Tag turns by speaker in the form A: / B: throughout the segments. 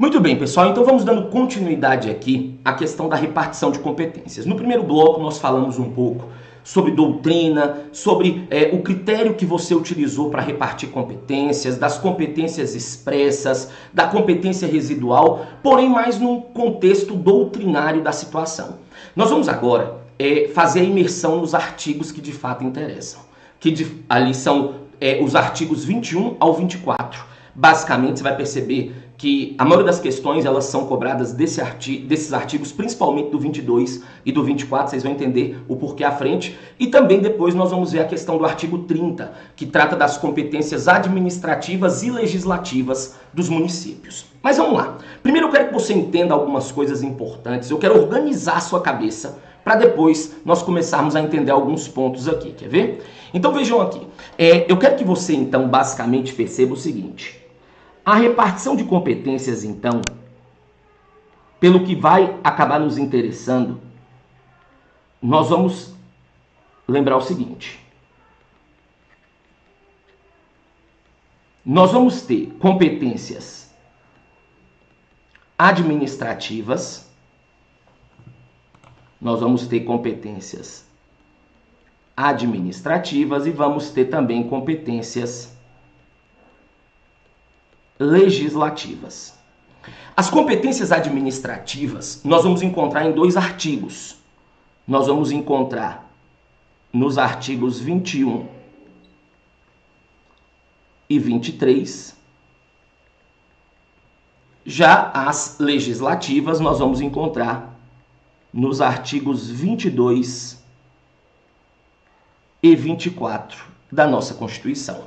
A: Muito bem, pessoal, então vamos dando continuidade aqui à questão da repartição de competências. No primeiro bloco nós falamos um pouco sobre doutrina, sobre o critério que você utilizou para repartir competências, das competências expressas, da competência residual, porém mais num contexto doutrinário da situação. Nós vamos agora fazer a imersão nos artigos que de fato interessam, ali são os artigos 21 ao 24. Basicamente, você vai perceber que a maioria das questões elas são cobradas desses artigos, principalmente do 22 e do 24, vocês vão entender o porquê à frente. E também depois nós vamos ver a questão do artigo 30, que trata das competências administrativas e legislativas dos municípios. Mas vamos lá. Primeiro eu quero que você entenda algumas coisas importantes, eu quero organizar a sua cabeça para depois nós começarmos a entender alguns pontos aqui, quer ver? Então vejam aqui, eu quero que você então basicamente perceba o seguinte. A repartição de competências, então, pelo que vai acabar nos interessando, nós vamos lembrar o seguinte. Nós vamos ter competências administrativas, nós vamos ter competências administrativas e vamos ter também competências legislativas. As competências administrativas nós vamos encontrar em dois artigos. Nós vamos encontrar nos artigos 21 e 23. Já as legislativas nós vamos encontrar nos artigos 22 e 24 da nossa Constituição.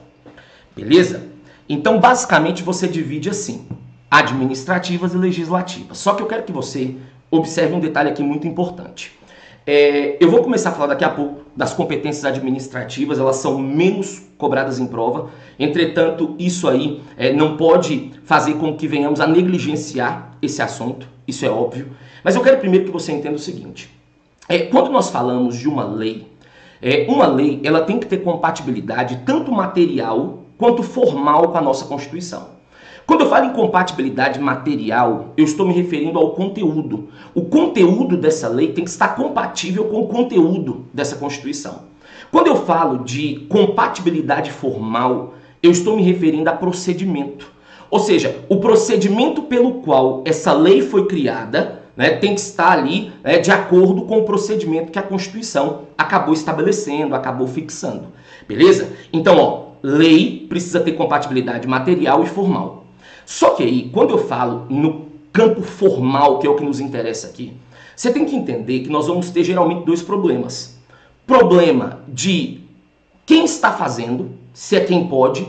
A: Beleza? Então, basicamente, você divide assim, administrativas e legislativas. Só que eu quero que você observe um detalhe aqui muito importante. Eu vou começar a falar daqui a pouco das competências administrativas, elas são menos cobradas em prova. Entretanto, isso aí não pode fazer com que venhamos a negligenciar esse assunto, isso é óbvio. Mas eu quero primeiro que você entenda o seguinte. Quando nós falamos de uma lei ela tem que ter compatibilidade tanto material quanto formal com a nossa Constituição. Quando eu falo em compatibilidade material, eu estou me referindo ao conteúdo. O conteúdo dessa lei tem que estar compatível com o conteúdo dessa Constituição. Quando eu falo de compatibilidade formal, eu estou me referindo a procedimento. Ou seja, o procedimento pelo qual essa lei foi criada, tem que estar ali de acordo com o procedimento que a Constituição acabou estabelecendo, acabou fixando. Beleza? Então, lei precisa ter compatibilidade material e formal. Só que aí, quando eu falo no campo formal, que é o que nos interessa aqui, você tem que entender que nós vamos ter geralmente dois problemas. Problema de quem está fazendo, se é quem pode,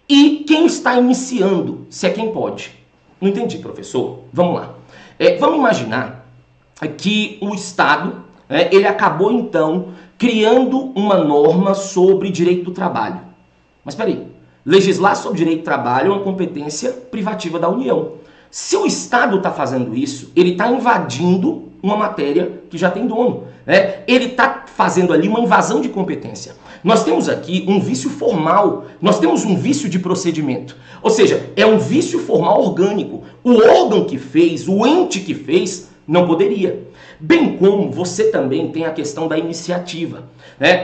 A: e quem está iniciando, se é quem pode. Não entendi, professor? Vamos lá. Vamos imaginar que o Estado, ele acabou então criando uma norma sobre direito do trabalho. Mas espera aí, legislar sobre direito do trabalho é uma competência privativa da União. Se o Estado está fazendo isso, ele está invadindo uma matéria que já tem dono. Ele está fazendo ali uma invasão de competência. Nós temos aqui um vício formal, nós temos um vício de procedimento. Ou seja, é um vício formal orgânico. O órgão que fez, o ente que fez, não poderia. Bem como você também tem a questão da iniciativa.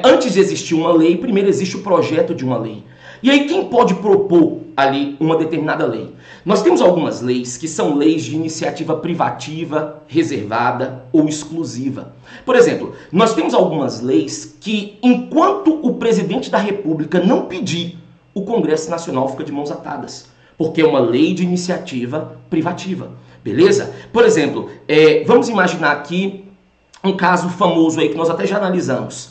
A: Antes de existir uma lei, primeiro existe o projeto de uma lei. E aí quem pode propor ali uma determinada lei? Nós temos algumas leis que são leis de iniciativa privativa, reservada ou exclusiva. Por exemplo, nós temos algumas leis que, enquanto o presidente da República não pedir, o Congresso Nacional fica de mãos atadas, porque é uma lei de iniciativa privativa. Beleza? Por exemplo, vamos imaginar aqui um caso famoso aí que nós até já analisamos.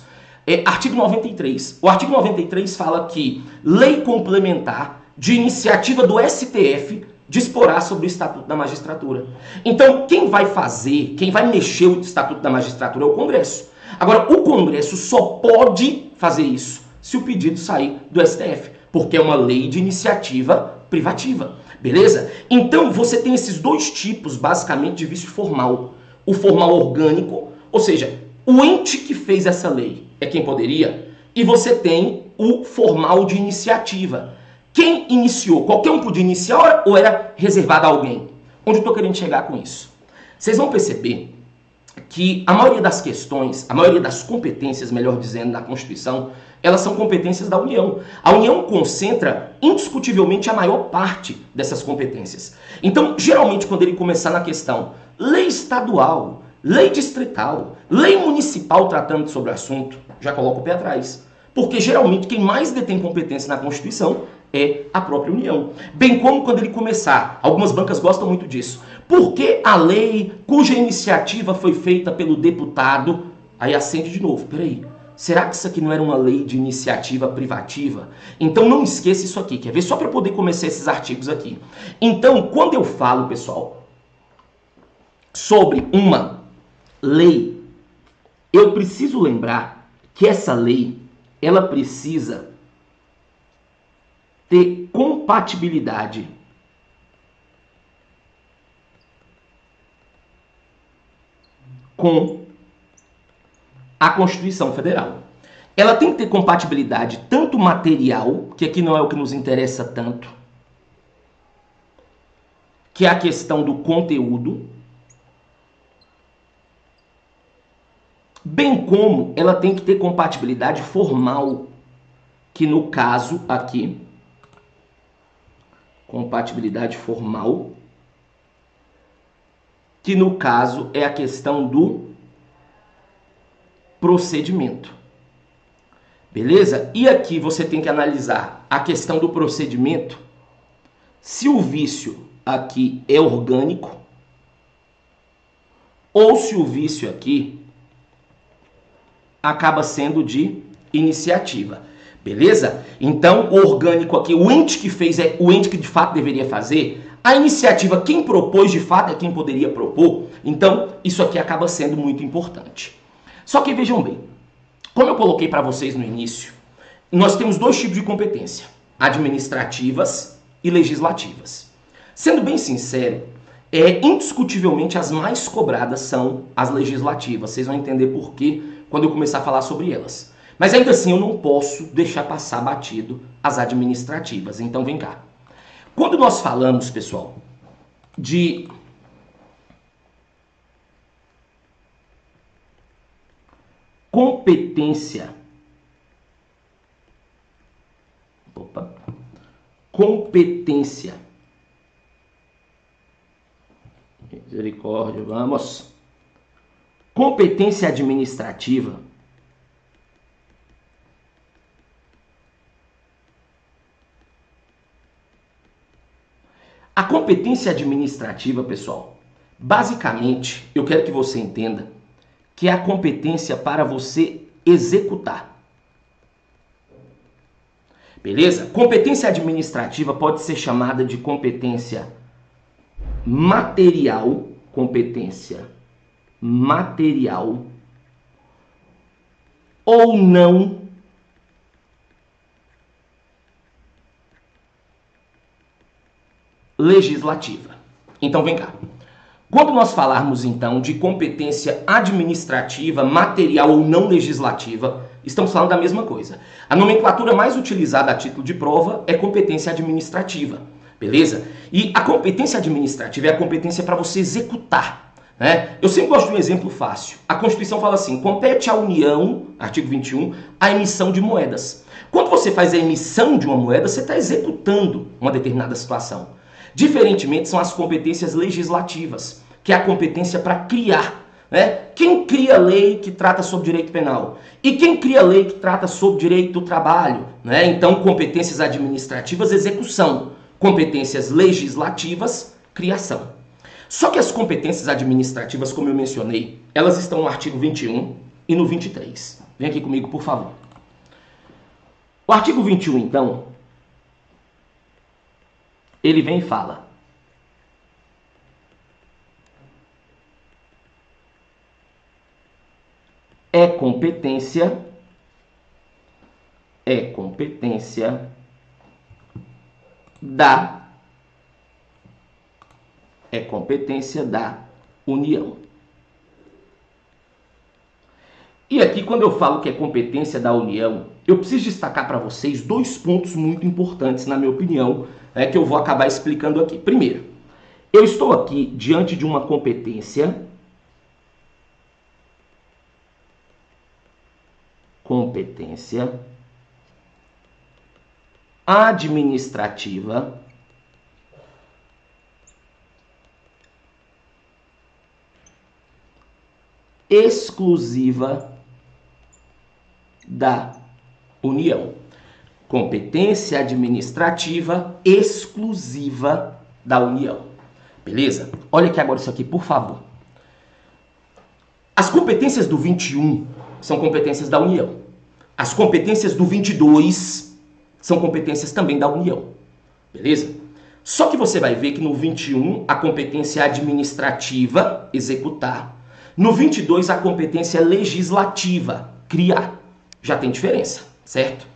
A: Artigo 93. O artigo 93 fala que lei complementar de iniciativa do STF disporá sobre o Estatuto da Magistratura. Então, quem vai fazer, quem vai mexer o Estatuto da Magistratura é o Congresso. Agora, o Congresso só pode fazer isso se o pedido sair do STF, porque é uma lei de iniciativa privativa. Beleza? Então, você tem esses dois tipos, basicamente, de vício formal. O formal orgânico, ou seja, o ente que fez essa lei é quem poderia, e você tem o formal de iniciativa. Quem iniciou? Qualquer um podia iniciar ou era reservado a alguém? Onde eu estou querendo chegar com isso? Vocês vão perceber que a maioria das questões, a maioria das competências, melhor dizendo, na Constituição, elas são competências da União. A União concentra indiscutivelmente a maior parte dessas competências. Então, geralmente, quando ele começar na questão lei estadual, lei distrital, lei municipal tratando sobre o assunto, já coloca o pé atrás. Porque geralmente quem mais detém competência na Constituição é a própria União. Bem como quando ele começar, algumas bancas gostam muito disso. Por que a lei cuja iniciativa foi feita pelo deputado, aí acende de novo, peraí, será que isso aqui não era uma lei de iniciativa privativa? Então não esqueça isso aqui, quer ver? Só para poder começar esses artigos aqui. Então, quando eu falo, pessoal, sobre uma lei, eu preciso lembrar que essa lei, ela precisa ter compatibilidade com a Constituição Federal. Ela tem que ter compatibilidade tanto material, que aqui não é o que nos interessa tanto, que é a questão do conteúdo, bem como ela tem que ter compatibilidade formal, que no caso aqui, compatibilidade formal, que no caso é a questão do procedimento. Beleza? E aqui você tem que analisar a questão do procedimento, se o vício aqui é orgânico ou se o vício aqui acaba sendo de iniciativa. Beleza? Então, o orgânico aqui, o ente que fez é o ente que de fato deveria fazer. A iniciativa, quem propôs de fato é quem poderia propor. Então, isso aqui acaba sendo muito importante. Só que vejam bem, como eu coloquei para vocês no início, nós temos dois tipos de competência, administrativas e legislativas. Sendo bem sincero, indiscutivelmente as mais cobradas são as legislativas. Vocês vão entender por quê quando eu começar a falar sobre elas. Mas ainda assim eu não posso deixar passar batido as administrativas. Então vem cá. Quando nós falamos, pessoal, de competência, misericórdia, vamos, competência administrativa, a competência administrativa, pessoal, basicamente, eu quero que você entenda que é a competência para você executar. Beleza? Competência administrativa pode ser chamada de competência material, ou não legislativa. Então vem cá. Quando nós falarmos então de competência administrativa, material ou não legislativa, estamos falando da mesma coisa. A nomenclatura mais utilizada a título de prova é competência administrativa, beleza? E a competência administrativa é a competência para você executar, né? Eu sempre gosto de um exemplo fácil. A Constituição fala assim, compete à União, artigo 21, a emissão de moedas. Quando você faz a emissão de uma moeda, você está executando uma determinada situação. Diferentemente são as competências legislativas, que é a competência para criar, né? Quem cria lei que trata sobre direito penal? E quem cria lei que trata sobre direito do trabalho? Né? Então, competências administrativas, execução. Competências legislativas, criação. Só que as competências administrativas, como eu mencionei, elas estão no artigo 21 e no 23. Vem aqui comigo, por favor. O artigo 21, então, ele vem e fala: é competência da União. E aqui, quando eu falo que é competência da União, eu preciso destacar para vocês dois pontos muito importantes, na minha opinião, que eu vou acabar explicando aqui. Primeiro, Eu estou aqui diante de uma competência administrativa exclusiva da União. Competência administrativa exclusiva da União. Beleza? Olha aqui agora isso aqui, por favor. As competências do 21 são competências da União. As competências do 22 são competências também da União. Beleza? Só que você vai ver que no 21 a competência administrativa, executar. No 22 a competência legislativa, criar. Já tem diferença, certo?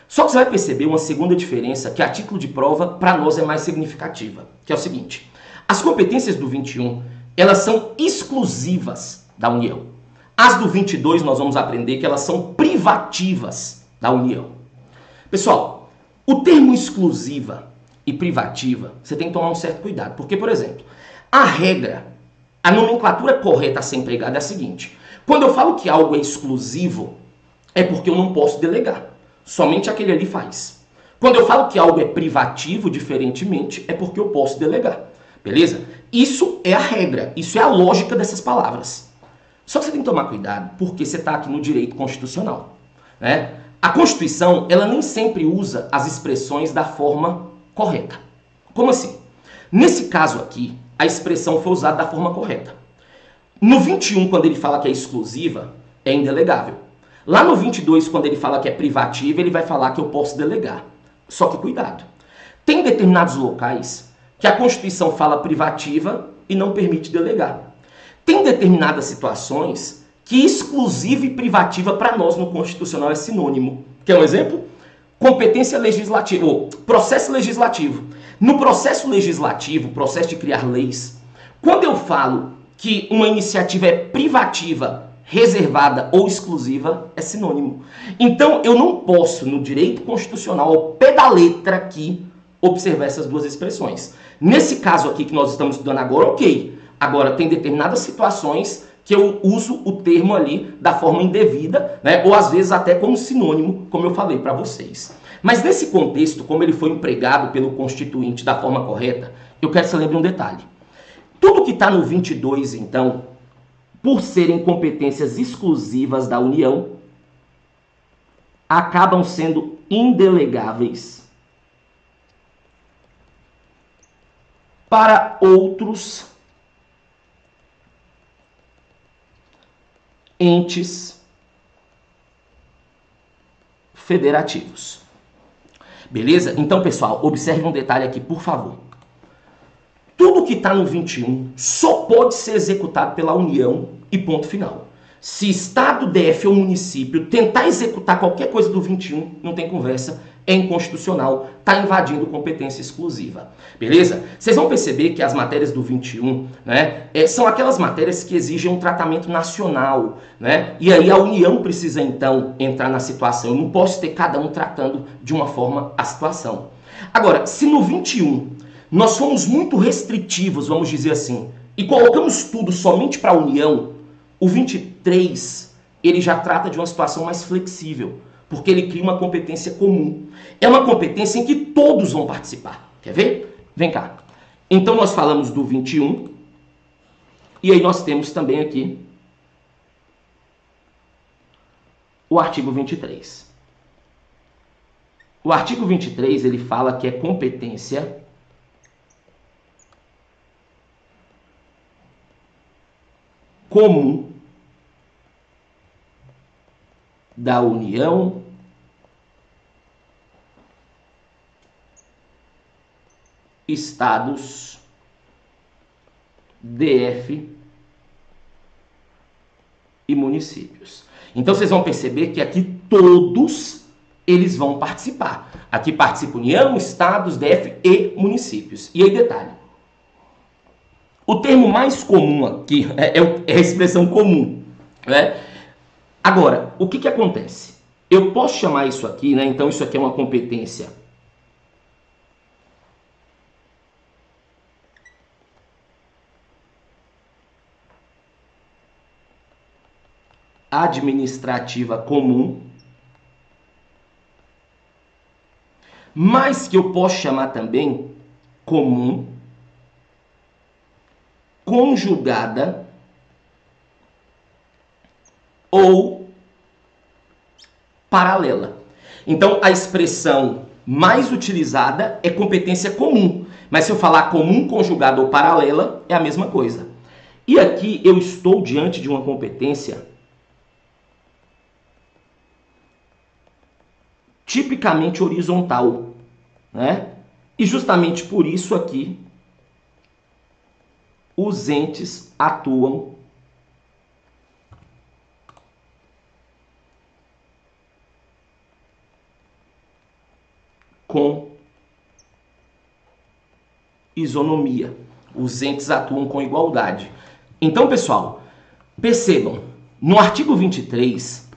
A: Só que você vai perceber uma segunda diferença que a título de prova para nós é mais significativa, que é o seguinte: as competências do 21, elas são exclusivas da União. As do 22 nós vamos aprender que elas são privativas da União. Pessoal, o termo exclusiva e privativa, você tem que tomar um certo cuidado, porque, por exemplo, a regra, a nomenclatura correta a ser empregada é a seguinte: quando eu falo que algo é exclusivo, é porque eu não posso delegar. Somente aquele ali faz. Quando eu falo que algo é privativo, diferentemente, é porque eu posso delegar. Beleza? Isso é a regra, isso é a lógica dessas palavras. Só que você tem que tomar cuidado, porque você está aqui no direito constitucional, né? A Constituição, ela nem sempre usa as expressões da forma correta. Como assim? Nesse caso aqui, a expressão foi usada da forma correta. No 21, quando ele fala que é exclusiva, é indelegável. Lá no 22, quando ele fala que é privativa, ele vai falar que eu posso delegar. Só que cuidado. Tem determinados locais que a Constituição fala privativa e não permite delegar. Tem determinadas situações que exclusiva e privativa para nós no Constitucional é sinônimo. Quer um exemplo? Competência legislativa, ou processo legislativo. No processo legislativo, processo de criar leis, quando eu falo que uma iniciativa é privativa, reservada ou exclusiva, é sinônimo. Então, eu não posso, no direito constitucional, ao pé da letra aqui, observar essas duas expressões. Nesse caso aqui que nós estamos estudando agora, ok. Agora, tem determinadas situações que eu uso o termo ali da forma indevida, né? Ou às vezes até como sinônimo, como eu falei para vocês. Mas nesse contexto, como ele foi empregado pelo Constituinte da forma correta, eu quero que você lembre um detalhe. Tudo que está no 22, então, por serem competências exclusivas da União, acabam sendo indelegáveis para outros entes federativos. Beleza? Então, pessoal, observe um detalhe aqui, por favor. Tudo que está no 21 só pode ser executado pela União e ponto final. Se Estado, DF ou município tentar executar qualquer coisa do 21, não tem conversa, é inconstitucional, está invadindo competência exclusiva. Beleza? Vocês vão perceber que as matérias do 21, né, são aquelas matérias que exigem um tratamento nacional, né? E aí a União precisa, então, entrar na situação. Eu não posso ter cada um tratando de uma forma a situação. Agora, se no 21 nós fomos muito restritivos, vamos dizer assim, e colocamos tudo somente para a União, o 23 ele já trata de uma situação mais flexível, porque ele cria uma competência comum. É uma competência em que todos vão participar. Quer ver? Vem cá. Então nós falamos do 21, e aí nós temos também aqui o artigo 23. O artigo 23, ele fala que é competência comum da União estados, DF e municípios. Então vocês vão perceber que aqui todos eles vão participar. Aqui participa União, estados, DF e municípios. E aí detalhe, o termo mais comum aqui é a expressão comum, né? Agora, o que acontece? Eu posso chamar isso aqui, né? Então isso aqui é uma competência administrativa comum, mas que eu posso chamar também comum, conjugada ou paralela. Então, a expressão mais utilizada é competência comum, mas se eu falar comum, conjugada ou paralela, é a mesma coisa. E aqui eu estou diante de uma competência tipicamente horizontal, né? E justamente por isso aqui os entes atuam com isonomia. Os entes atuam com igualdade. Então, pessoal, percebam, no artigo 23,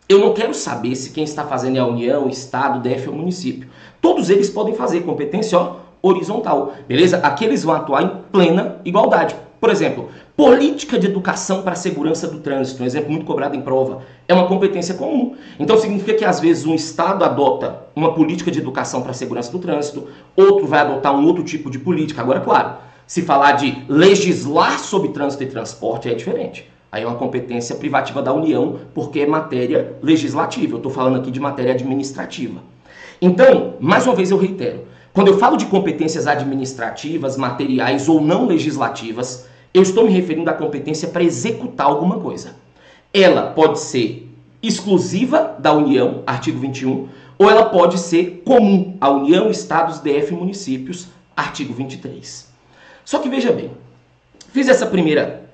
A: eu não quero saber se quem está fazendo é a União, Estado, DF ou município. Todos eles podem fazer competência horizontal, beleza? Aqui eles vão atuar em plena igualdade. Por exemplo, política de educação para a segurança do trânsito, um exemplo muito cobrado em prova, é uma competência comum. Então significa que às vezes um Estado adota uma política de educação para a segurança do trânsito, outro vai adotar um outro tipo de política. Agora, claro, se falar de legislar sobre trânsito e transporte é diferente. Aí é uma competência privativa da União, porque é matéria legislativa. Eu estou falando aqui de matéria administrativa. Então, mais uma vez eu reitero, quando eu falo de competências administrativas, materiais ou não legislativas, eu estou me referindo à competência para executar alguma coisa. Ela pode ser exclusiva da União, artigo 21, ou ela pode ser comum à União, Estados, DF e municípios, artigo 23. Só que veja bem, fiz essa primeira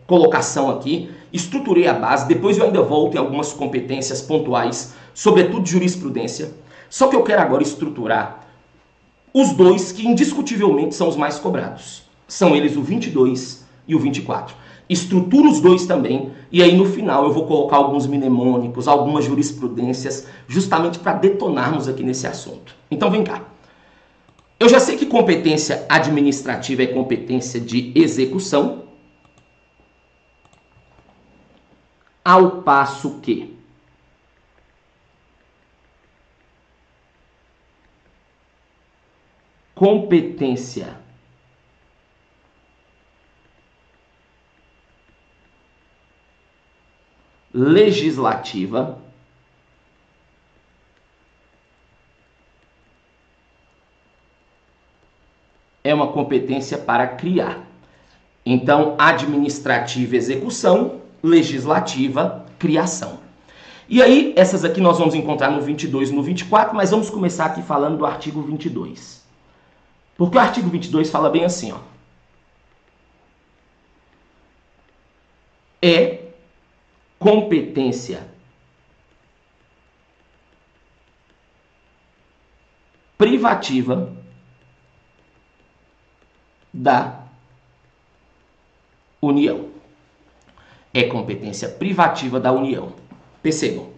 A: colocação aqui, estruturei a base, depois eu ainda volto em algumas competências pontuais, sobretudo de jurisprudência. Só que eu quero agora estruturar os dois que indiscutivelmente são os mais cobrados. São eles o 22 e o 24. Estruturo os dois também, e aí no final eu vou colocar alguns mnemônicos, algumas jurisprudências, justamente para detonarmos aqui nesse assunto. Então vem cá. Eu já sei que competência administrativa é competência de execução, ao passo que competência legislativa é uma competência para criar. Então, administrativa, execução, legislativa, criação. E aí, essas aqui nós vamos encontrar no 22 e no 24, mas vamos começar aqui falando do artigo 22. Porque o artigo 22 fala bem assim, ó. É competência privativa da União. É competência privativa da União. Percebam,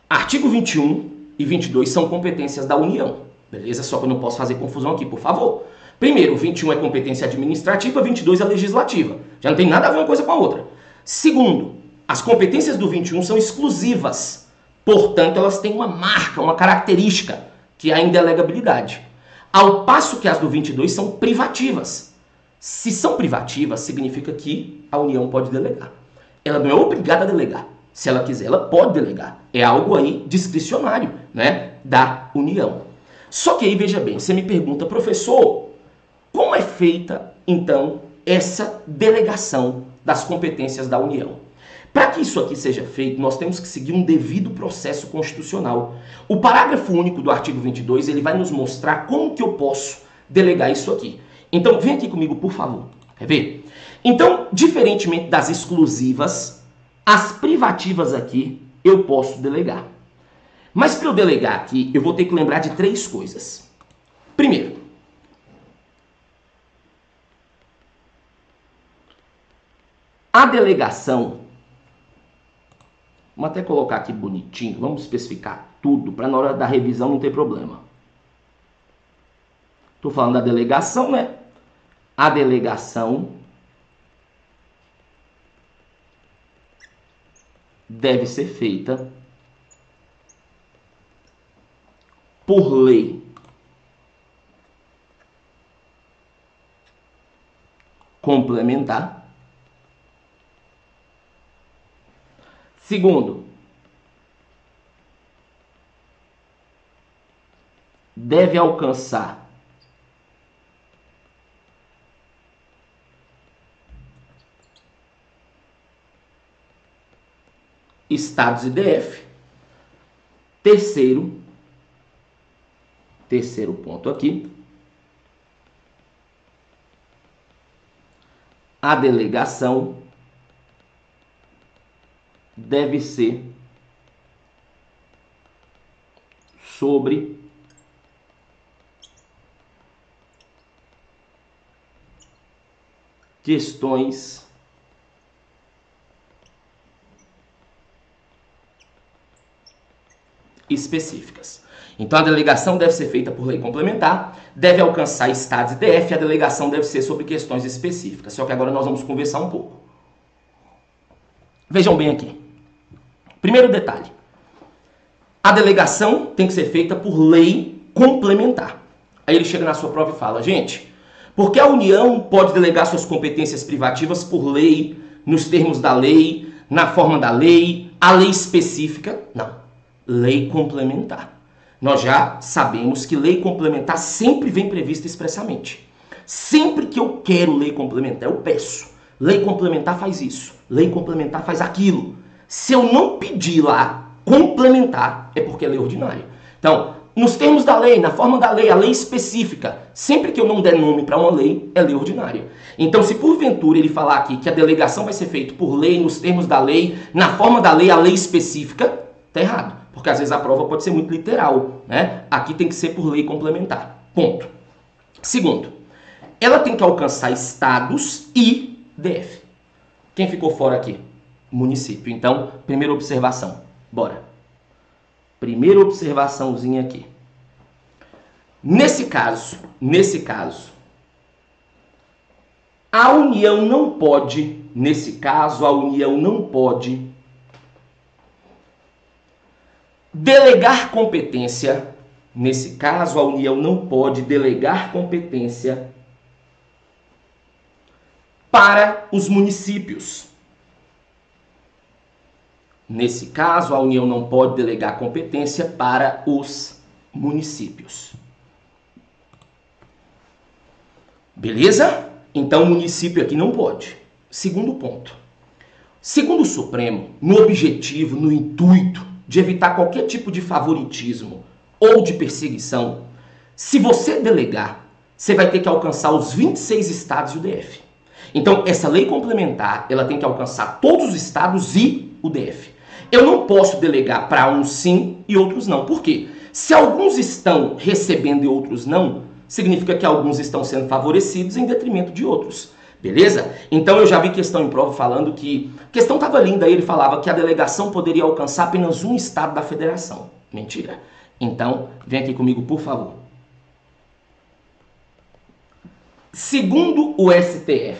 A: artigo 21 e 22 são competências da União, beleza? Só que eu não posso fazer confusão aqui, por favor. Primeiro, 21 é competência administrativa, 22 é legislativa. Já não tem nada a ver uma coisa com a outra. Segundo, as competências do 21 são exclusivas. Portanto, elas têm uma marca, uma característica, que é a indelegabilidade. Ao passo que as do 22 são privativas. Se são privativas, significa que a União pode delegar. Ela não é obrigada a delegar. Se ela quiser, ela pode delegar. É algo aí discricionário, né, da União. Só que aí, veja bem, você me pergunta, professor, como é feita, então, essa delegação das competências da União? Para que isso aqui seja feito, nós temos que seguir um devido processo constitucional. O parágrafo único do artigo 22, ele vai nos mostrar como que eu posso delegar isso aqui. Então, vem aqui comigo, por favor. Quer ver? Então, diferentemente das exclusivas, as privativas aqui eu posso delegar. Mas para eu delegar aqui, eu vou ter que lembrar de três coisas. Primeiro, a delegação, vamos até colocar aqui bonitinho, vamos especificar tudo para na hora da revisão não ter problema. Estou falando da delegação, né? A delegação deve ser feita por lei complementar. Segundo, deve alcançar estados e DF. Terceiro ponto aqui, a delegação deve ser sobre questões específicas. Então, a delegação deve ser feita por lei complementar, deve alcançar estados e DF, e a delegação deve ser sobre questões específicas. Só que agora nós vamos conversar um pouco. Vejam bem aqui. Primeiro detalhe. A delegação tem que ser feita por lei complementar. Aí ele chega na sua prova e fala, gente, porque a União pode delegar suas competências privativas por lei, nos termos da lei, na forma da lei, a lei específica? Não. Lei complementar. Nós já sabemos que lei complementar sempre vem prevista expressamente. Sempre que eu quero lei complementar, eu peço. Lei complementar faz isso. Lei complementar faz aquilo. Se eu não pedir lá complementar, é porque é lei ordinária. Então, nos termos da lei, na forma da lei, a lei específica, sempre que eu não der nome para uma lei, é lei ordinária. Então, se porventura ele falar aqui que a delegação vai ser feita por lei, nos termos da lei, na forma da lei, a lei específica, tá errado. Porque às vezes a prova pode ser muito literal, né? Aqui tem que ser por lei complementar. Ponto. Segundo, ela tem que alcançar estados e DF. Quem ficou fora aqui? Município. Então, primeira observação. Bora. Primeira observaçãozinha aqui. Nesse caso, a União não pode, delegar competência. Nesse caso, a União não pode delegar competência para os municípios. Nesse caso, a União não pode delegar competência para os municípios. Beleza? Então, o município aqui não pode. Segundo ponto. Segundo o Supremo, no objetivo, no intuito de evitar qualquer tipo de favoritismo ou de perseguição, se você delegar, você vai ter que alcançar os 26 estados e o DF. Então, essa lei complementar, ela tem que alcançar todos os estados e o DF. Eu não posso delegar para uns sim e outros não. Por quê? Se alguns estão recebendo e outros não, significa que alguns estão sendo favorecidos em detrimento de outros. Beleza? Então eu já vi questão em prova falando que... A questão estava linda, aí ele falava que a delegação poderia alcançar apenas um estado da federação. Mentira. Então, vem aqui comigo, por favor. Segundo o STF,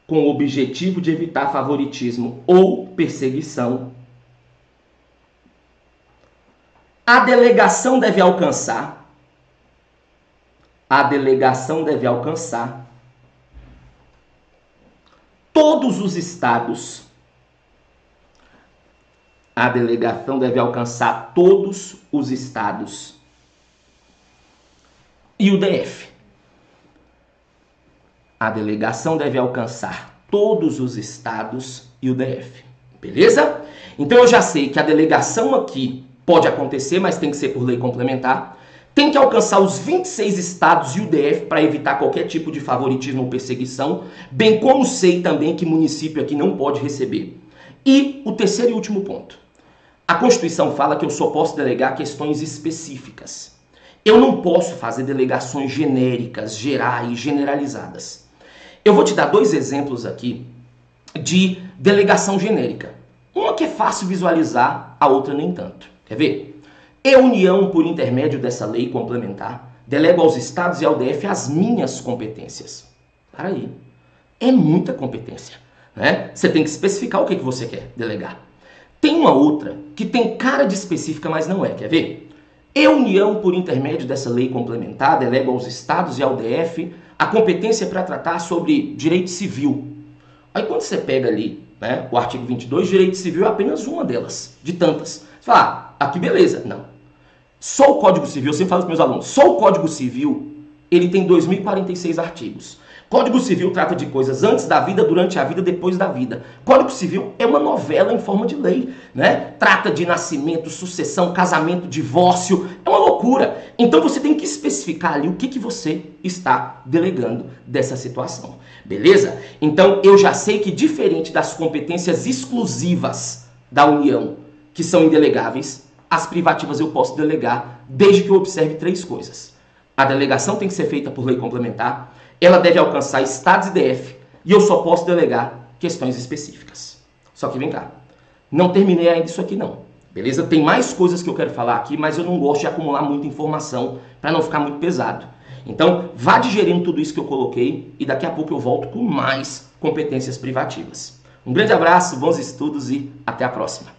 A: com o objetivo de evitar favoritismo, ou perseguição, a delegação deve alcançar todos os estados. A delegação deve alcançar todos os estados e o DF. A delegação deve alcançar todos os estados e o DF. Beleza? Então eu já sei que a delegação aqui pode acontecer, mas tem que ser por lei complementar. Tem que alcançar os 26 estados e o DF para evitar qualquer tipo de favoritismo ou perseguição, bem como sei também que município aqui não pode receber. E o terceiro e último ponto. A Constituição fala que eu só posso delegar questões específicas. Eu não posso fazer delegações genéricas, gerais, generalizadas. Eu vou te dar dois exemplos aqui de delegação genérica. Uma que é fácil visualizar, a outra nem tanto. Quer ver? Eu, União, por intermédio dessa lei complementar, delego aos estados e ao DF as minhas competências. Para aí. É muita competência, né? Você tem que especificar o que você quer delegar. Tem uma outra que tem cara de específica, mas não é. Quer ver? Eu, União, por intermédio dessa lei complementar, delego aos estados e ao DF a competência para tratar sobre direito civil. Aí quando você pega ali, né, o artigo 22, direito civil é apenas uma delas, de tantas. Você fala, aqui beleza. Não. Só o Código Civil, eu sempre falo para os meus alunos, só o Código Civil, ele tem 2.046 artigos. Código Civil trata de coisas antes da vida, durante a vida, depois da vida. Código Civil é uma novela em forma de lei, né? Trata de nascimento, sucessão, casamento, divórcio. É uma loucura. Então você tem que especificar ali o que você está delegando dessa situação. Beleza? Então eu já sei que diferente das competências exclusivas da União, que são indelegáveis, as privativas eu posso delegar desde que eu observe três coisas. A delegação tem que ser feita por lei complementar, ela deve alcançar estados e DF, e eu só posso delegar questões específicas. Só que vem cá, não terminei ainda isso aqui não, beleza? Tem mais coisas que eu quero falar aqui, mas eu não gosto de acumular muita informação para não ficar muito pesado. Então, vá digerindo tudo isso que eu coloquei e daqui a pouco eu volto com mais competências privativas. Um grande abraço, bons estudos e até a próxima.